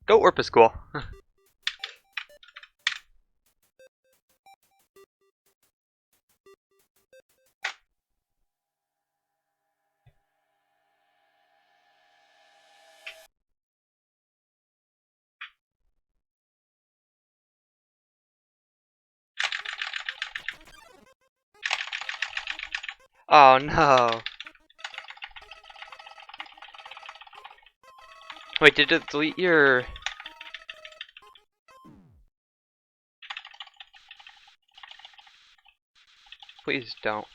Go Orp is cool. Oh no. Wait, did it delete your... Please don't.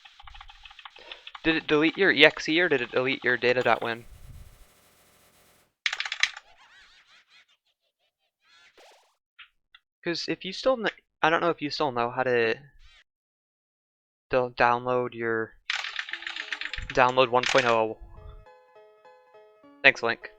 Did it delete your exe or did it delete your data.win? Because if you still... I don't know if you still know how to... download your... Download 1.0. Thanks, Link.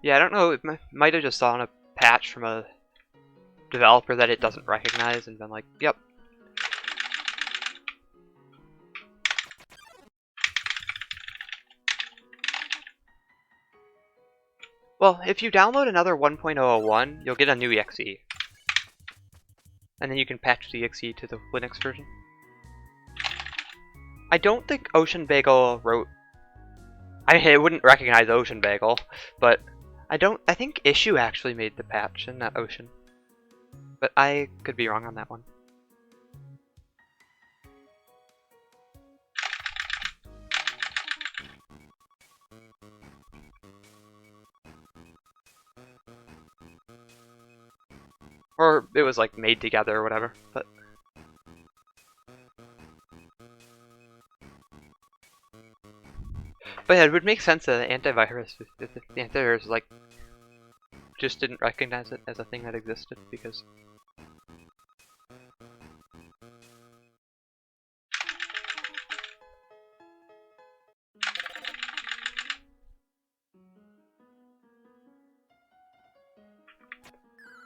Yeah, I don't know, it might have just saw on a patch from a developer that it doesn't recognize and been like, yep. Well, if you download another 1.001, you'll get a new exe. And then you can patch the exe to the Linux version. I don't think Ocean Bagel wrote... it wouldn't recognize Ocean Bagel, but I think Issue actually made the patch and not Ocean. But I could be wrong on that one. Or it was like made together or whatever, but... But yeah, it would make sense that an antivirus, if the antivirus like just didn't recognize it as a thing that existed, because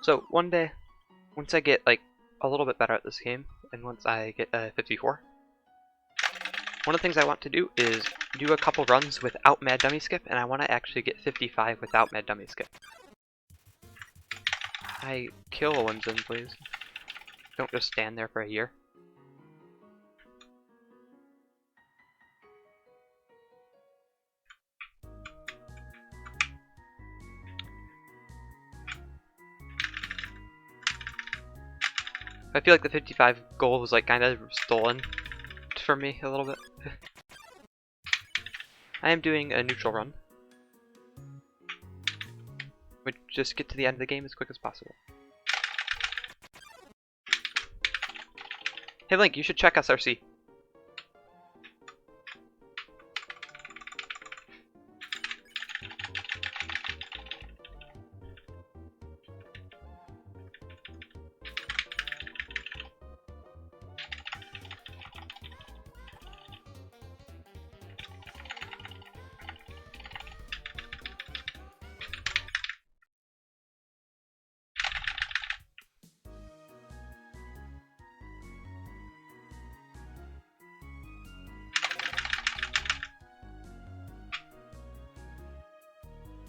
so one day, once I get like a little bit better at this game, and once I get 54, one of the things I want to do is do a couple runs without Mad Dummy Skip, and I want to actually get 55 without Mad Dummy Skip. I kill a Winzin, please. Don't just stand there for a year. I feel like the 55 goal was like kind of stolen from me a little bit. I am doing a neutral run. Would just get to the end of the game as quick as possible. Hey Link, you should check SRC.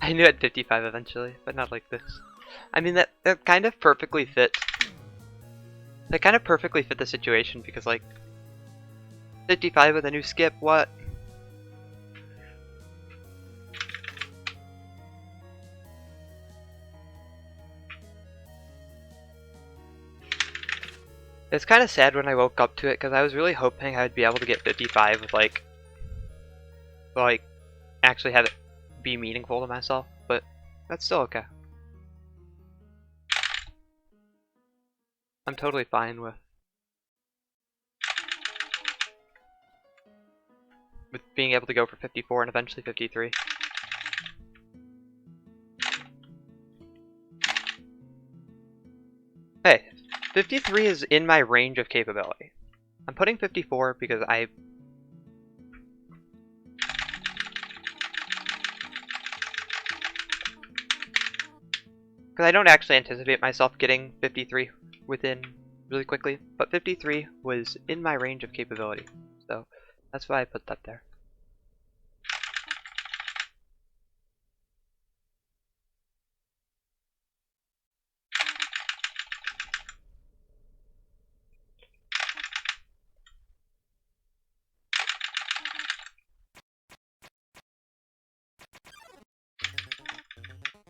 I knew at 55 eventually, but not like this. I mean, that kind of perfectly fit. That kind of perfectly fit the situation because, like, 55 with a new skip, what? It's kind of sad when I woke up to it because I was really hoping I would be able to get 55 with, like, actually have it be meaningful to myself, but that's still okay. I'm totally fine with being able to go for 54 and eventually 53. Hey, 53 is in my range of capability. I'm putting 54 because I don't actually anticipate myself getting 53 within really quickly, but 53 was in my range of capability, so that's why I put that there.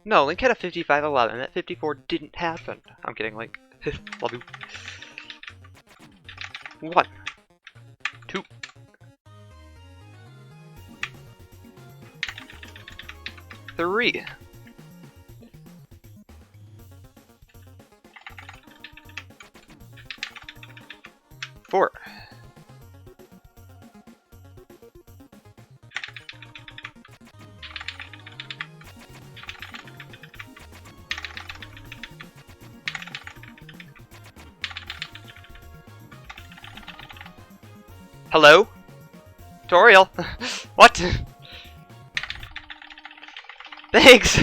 No, Link had a 55-11. That 54 didn't happen. I'm kidding, Link. Love you. 1, 2, 3. 4. 'Hello? Tutorial? What? Thanks!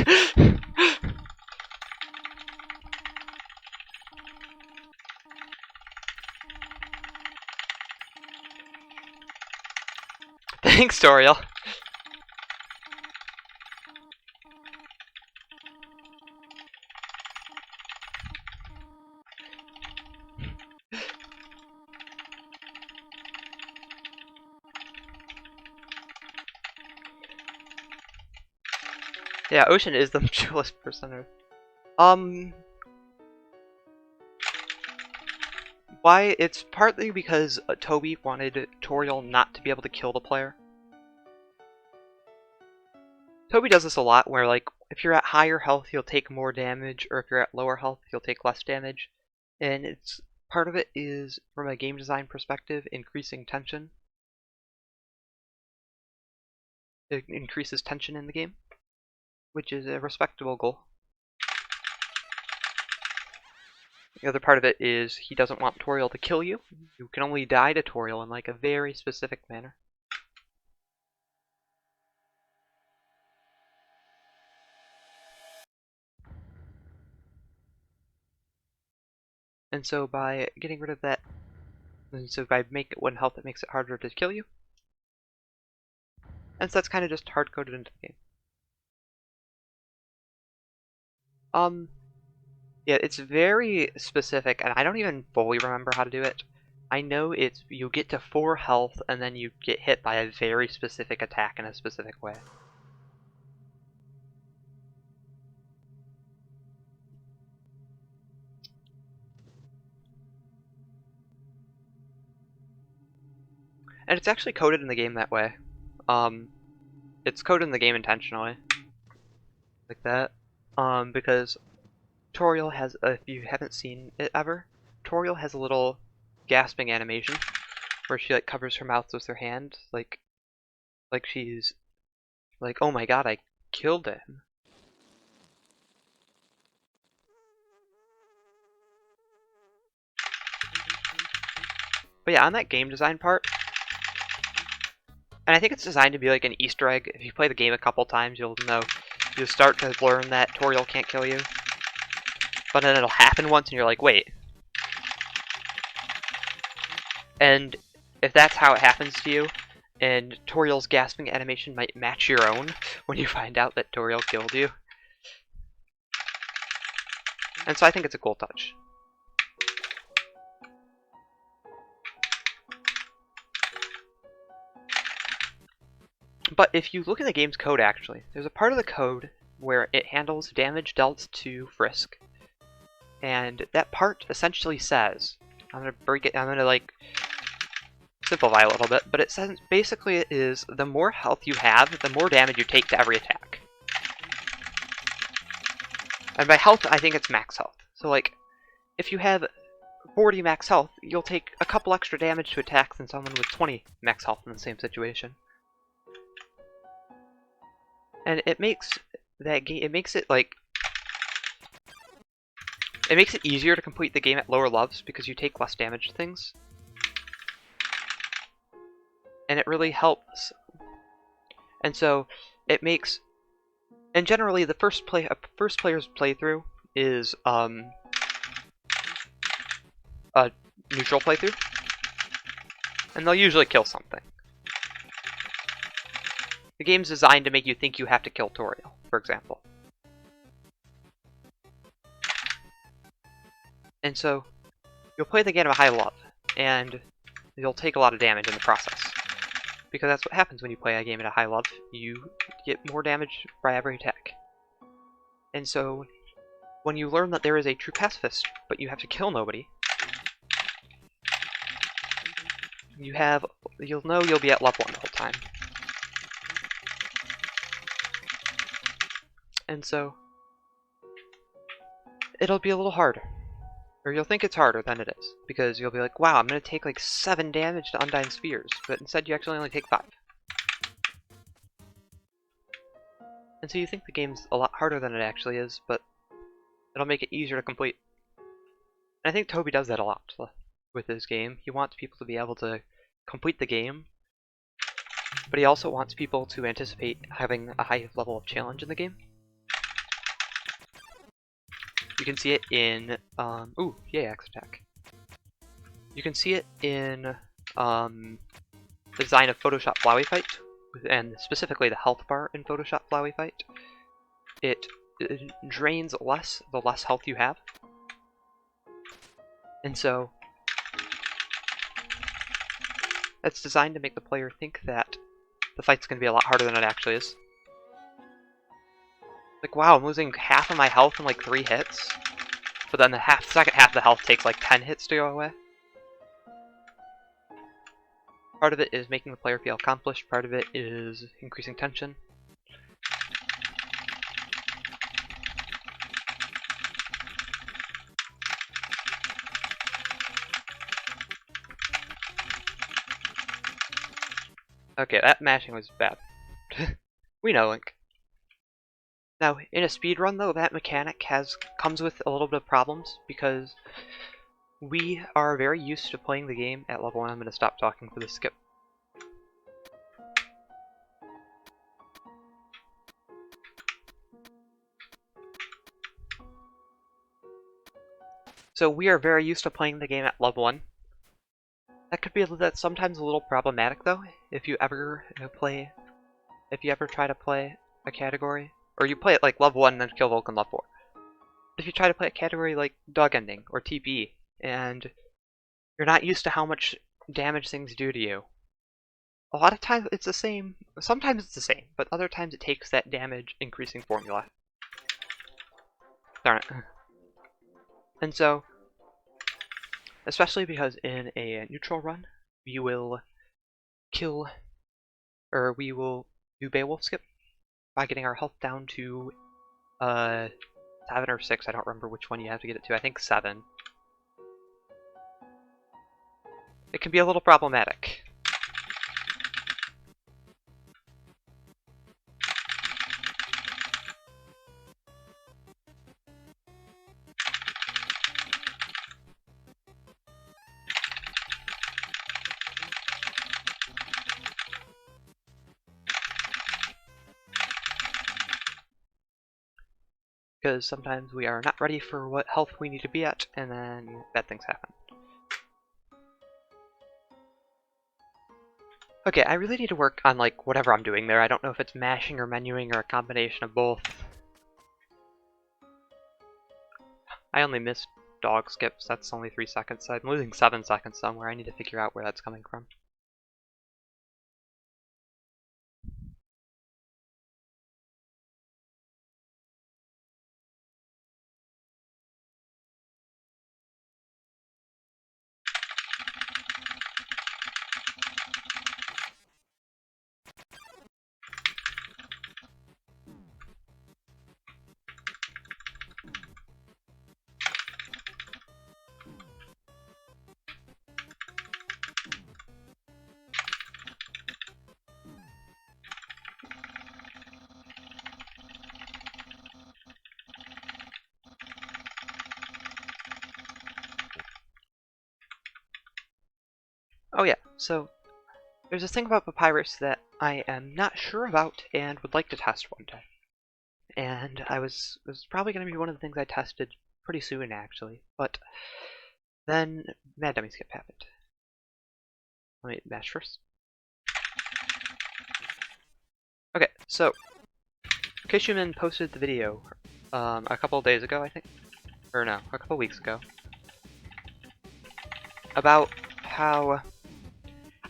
Thanks, Toriel. Yeah, Ocean is the chillest person on Earth. Why? It's partly because Toby wanted Toriel not to be able to kill the player. Toby does this a lot, where like, if you're at higher health, you'll take more damage, or if you're at lower health, you'll take less damage. And it's part of it is, from a game design perspective, increasing tension. It increases tension in the game, which is a respectable goal. The other part of it is he doesn't want Toriel to kill you. You can only die to Toriel in like a very specific manner. And so by getting rid of that, and so by making it 1 health, it makes it harder to kill you. And so that's kind of just hard-coded into the game. Yeah, it's very specific, and I don't even fully remember how to do it. I know it's you get to 4 health, and then you get hit by a very specific attack in a specific way. And it's actually coded in the game that way. It's coded in the game intentionally, like that. Because Toriel has, if you haven't seen it ever, Toriel has a little gasping animation where she like covers her mouth with her hand, like she's like, oh my god, I killed him. But yeah, on that game design part, and I think it's designed to be like an Easter egg. If you play the game a couple times, you'll know. You'll start to learn that Toriel can't kill you. But then it'll happen once and you're like, wait. And if that's how it happens to you, and Toriel's gasping animation might match your own when you find out that Toriel killed you. And so I think it's a cool touch. But if you look at the game's code, actually, there's a part of the code where it handles damage dealt to Frisk. And that part essentially says, I'm gonna like simplify a little bit, but it says basically it is the more health you have, the more damage you take to every attack. And by health, I think it's max health. So like, if you have 40 max health, you'll take a couple extra damage to attacks than someone with 20 max health in the same situation. And it makes that game, it makes it easier to complete the game at lower levels because you take less damage to things. And it really helps. And so it makes, and generally the first player's playthrough is a neutral playthrough, and they'll usually kill something. The game's designed to make you think you have to kill Toriel, for example. And so, you'll play the game at a high love, and you'll take a lot of damage in the process. Because that's what happens when you play a game at a high love. You get more damage by every attack. And so, when you learn that there is a true pacifist, but you have to kill nobody, you'll know you'll be at level 1 the whole time. And so, it'll be a little harder. Or you'll think it's harder than it is, because you'll be like, wow, I'm going to take like 7 damage to Undyne Spheres, but instead you actually only take 5. And so you think the game's a lot harder than it actually is, but it'll make it easier to complete. And I think Toby does that a lot with his game. He wants people to be able to complete the game, but he also wants people to anticipate having a high level of challenge in the game. You can see it in, ooh, yay, Axe Attack. You can see it in the design of Photoshop Flowey Fight, and specifically the health bar in Photoshop Flowey Fight. It drains less the less health you have. And so, it's designed to make the player think that the fight's going to be a lot harder than it actually is. Like, wow, I'm losing half of my health in like 3 hits. But then the second half of the health takes like 10 hits to go away. Part of it is making the player feel accomplished, part of it is increasing tension. Okay, that mashing was bad. We know, Link. Now, in a speedrun though, that mechanic comes with a little bit of problems, because we are very used to playing the game at level 1. I'm going to stop talking for the skip. So we are very used to playing the game at level 1. That could be sometimes a little problematic though, if you ever try to play a category, or you play it like level 1 and then kill Vulcan level 4. If you try to play a category like Dog Ending or TP, and you're not used to how much damage things do to you, a lot of times it's the same. Sometimes it's the same, but other times it takes that damage increasing formula. Darn it. And so, especially because in a neutral run, we will do Beowulf skip by getting our health down to 7 or 6. I don't remember which one you have to get it to. I think 7. It can be a little problematic. Because sometimes we are not ready for what health we need to be at, and then bad things happen. Okay, I really need to work on like whatever I'm doing there. I don't know if it's mashing or menuing or a combination of both. I only missed dog skips, that's only 3 seconds, so I'm losing 7 seconds somewhere. I need to figure out where that's coming from. Oh yeah, so there's this thing about Papyrus that I am not sure about and would like to test one day. And it was probably going to be one of the things I tested pretty soon, actually. But Then Mad Dummy Skip happened. Let me mash first. Okay, so Kishuman posted the video a couple days ago, I think. Or no, a couple weeks ago. About how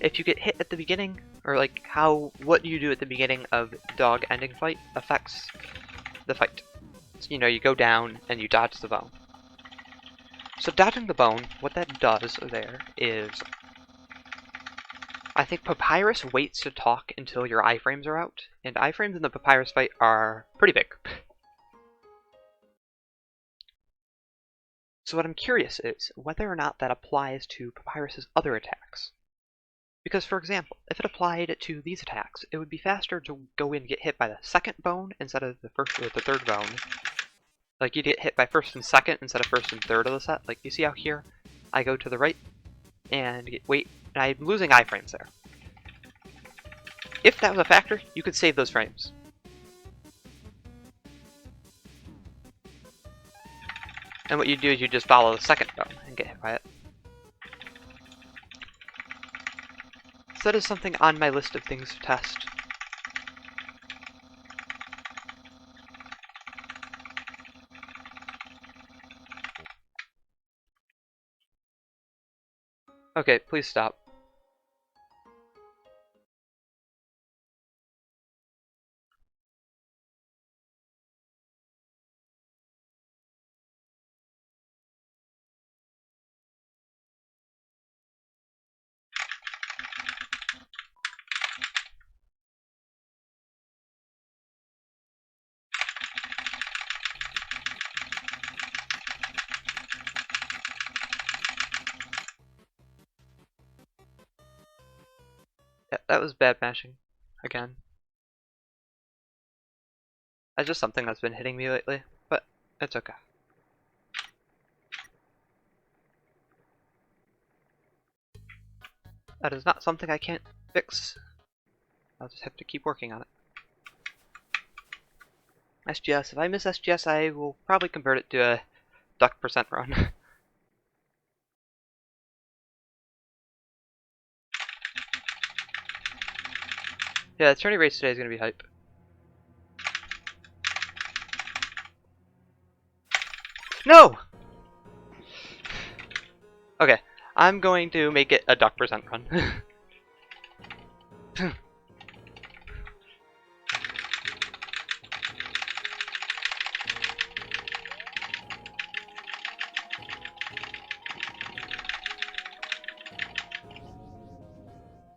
if you get hit at the beginning, or like how what you do at the beginning of dog ending fight affects the fight. So, you know, you go down and you dodge the bone. So dodging the bone, what that does there is, I think Papyrus waits to talk until your iframes are out, and iframes in the Papyrus fight are pretty big. So what I'm curious is whether or not that applies to Papyrus's other attacks. Because, for example, if it applied to these attacks, it would be faster to go in and get hit by the second bone instead of the first or the third bone. Like, you'd get hit by first and second instead of first and third of the set. Like, you see how here I go to the right and wait, and I'm losing iframes there. If that was a factor, you could save those frames. And what you do is you just follow the second bone and get hit by it. So that is something on my list of things to test. Okay, please stop. Yeah, that was bad mashing. Again. That's just something that's been hitting me lately, but it's okay. That is not something I can't fix. I'll just have to keep working on it. SGS. If I miss SGS, I will probably convert it to a duck percent run. Yeah, the tourney race today is going to be hype. No! Okay, I'm going to make it a duck percent run.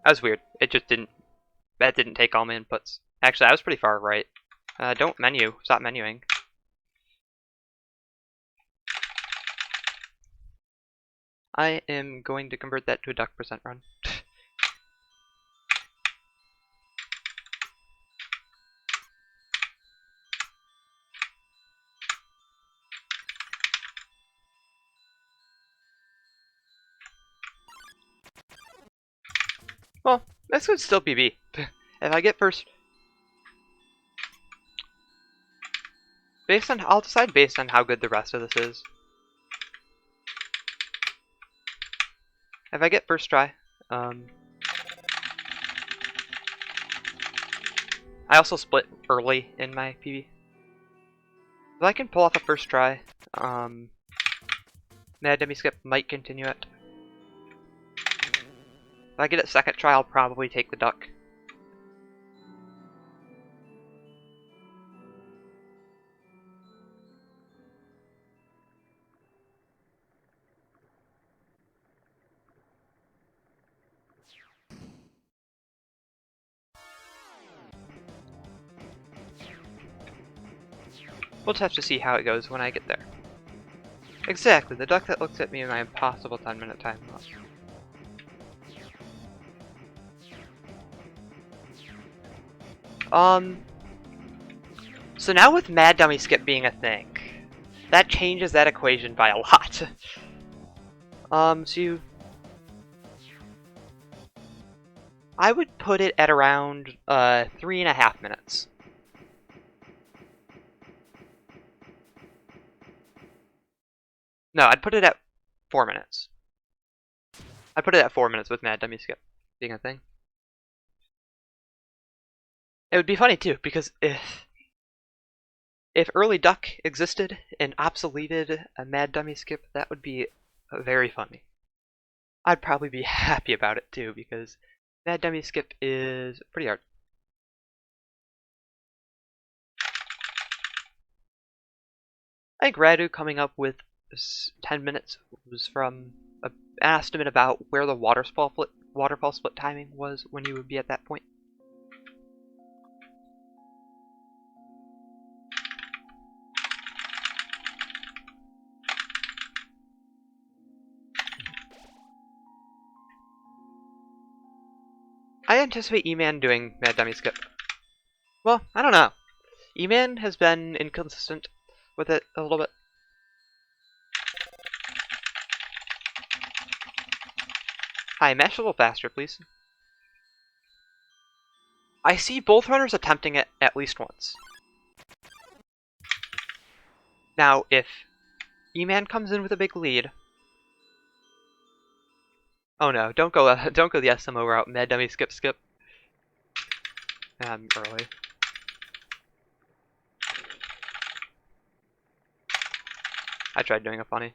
That was weird. It just didn't. That didn't take all my inputs. Actually, I was pretty far right. Don't menu. Stop menuing. I am going to convert that to a duck percent run. Well, this could still be B. If I get first... I'll decide based on how good the rest of this is. If I get first try, I also split early in my PB. If I can pull off a first try, Mad Dummy Skip might continue it. If I get a second try, I'll probably take the duck. We'll just have to see how it goes when I get there. Exactly, the duck that looks at me in my impossible 10-minute time loss. So now with Mad Dummy Skip being a thing, that changes that equation by a lot. I would put it at around 3.5 minutes. No, I'd put it at 4 minutes. I put it at 4 minutes with Mad Dummy Skip being a thing. It would be funny too, because if early Duck existed and obsoleted a Mad Dummy Skip, that would be very funny. I'd probably be happy about it too, because Mad Dummy Skip is pretty hard. I think Radu coming up with 10 minutes was from an estimate about where the waterfall split timing was when you would be at that point. I anticipate E-Man doing Mad Dummy Skip. Well, I don't know. E-Man has been inconsistent with it a little bit. Hi, mash a little faster, please. I see both runners attempting it at least once. Now, if E-Man comes in with a big lead... Oh no, don't go the SMO route, Mad Dummy Skip Skip. I'm early. I tried doing a funny.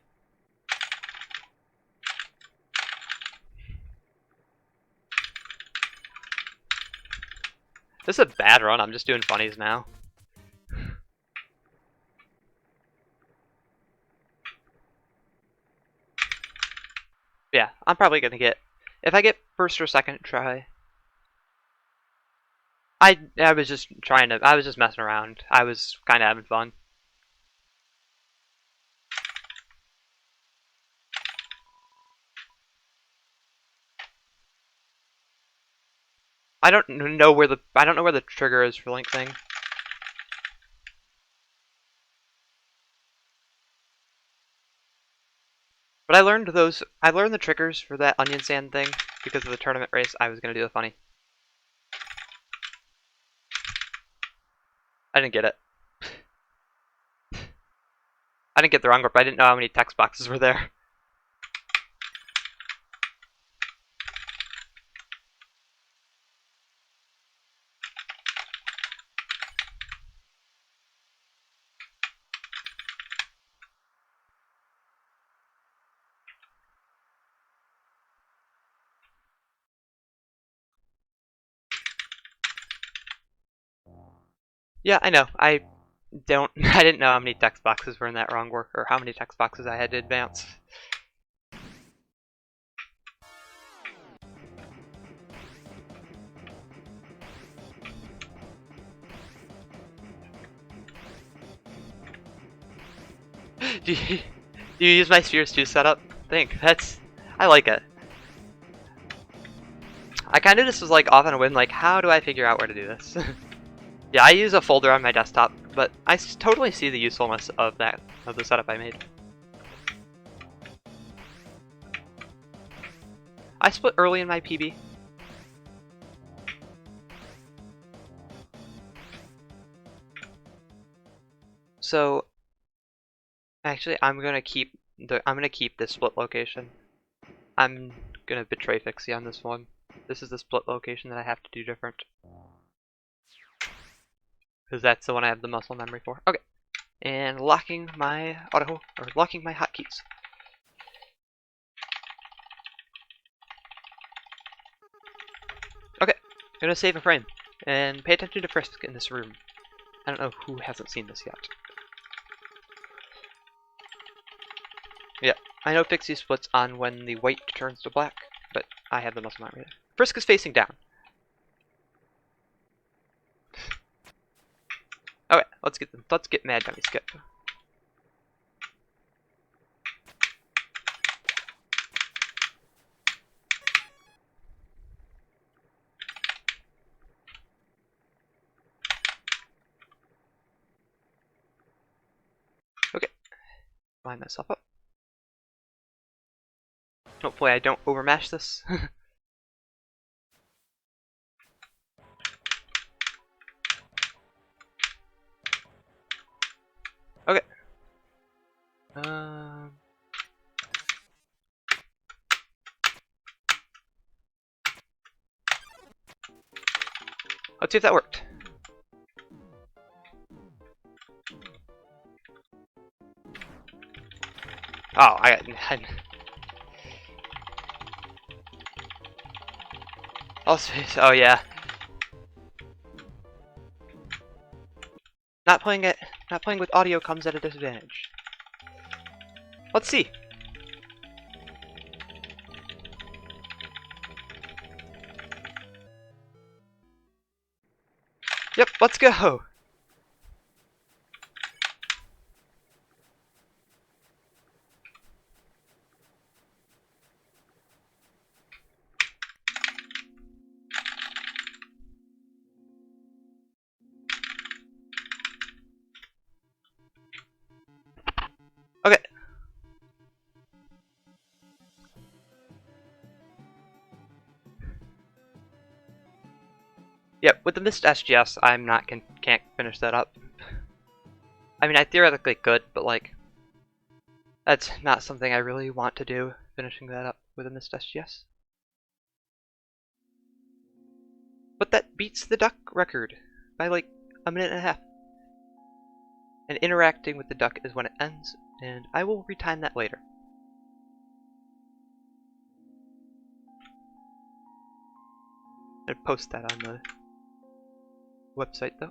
This is a bad run, I'm just doing funnies now. Yeah, I'm probably gonna get... If I get first or second try... I was just messing around. I was kinda having fun. I don't know where the trigger is for Link thing. But I learned the triggers for that onion sand thing because of the tournament race. I was gonna do the funny. I didn't get it. I didn't get the wrong grip. I didn't know how many text boxes were there. Yeah, I know. I didn't know how many text boxes were in that wrong work or how many text boxes I had to advance. do you use my Spheres 2 setup? I like it. I kind of just was like off on a whim, like, how do I figure out where to do this? Yeah, I use a folder on my desktop, but I totally see the usefulness of the setup I made. I split early in my PB. So, actually, I'm gonna keep this split location. I'm gonna betray Fixie on this one. This is the split location that I have to do different. Because that's the one I have the muscle memory for. Okay. And locking my hotkeys. Okay. I'm gonna save a frame. And pay attention to Frisk in this room. I don't know who hasn't seen this yet. Yeah. I know Fixie splits on when the white turns to black, but I have the muscle memory there. Frisk is facing down. Okay, let's get Mad Dummy Skip. Okay, line myself up. Hopefully I don't overmash this. Okay. Let's see if that worked. Oh, oh yeah. Not playing with audio comes at a disadvantage. Let's see. Yep, let's go. Okay. Yep, with the missed SGS, can't finish that up. I mean, I theoretically could, but like, that's not something I really want to do, finishing that up with a missed SGS. But that beats the duck record by like a minute and a half. And interacting with the duck is when it ends, and I will retime that later. And post that on the website though.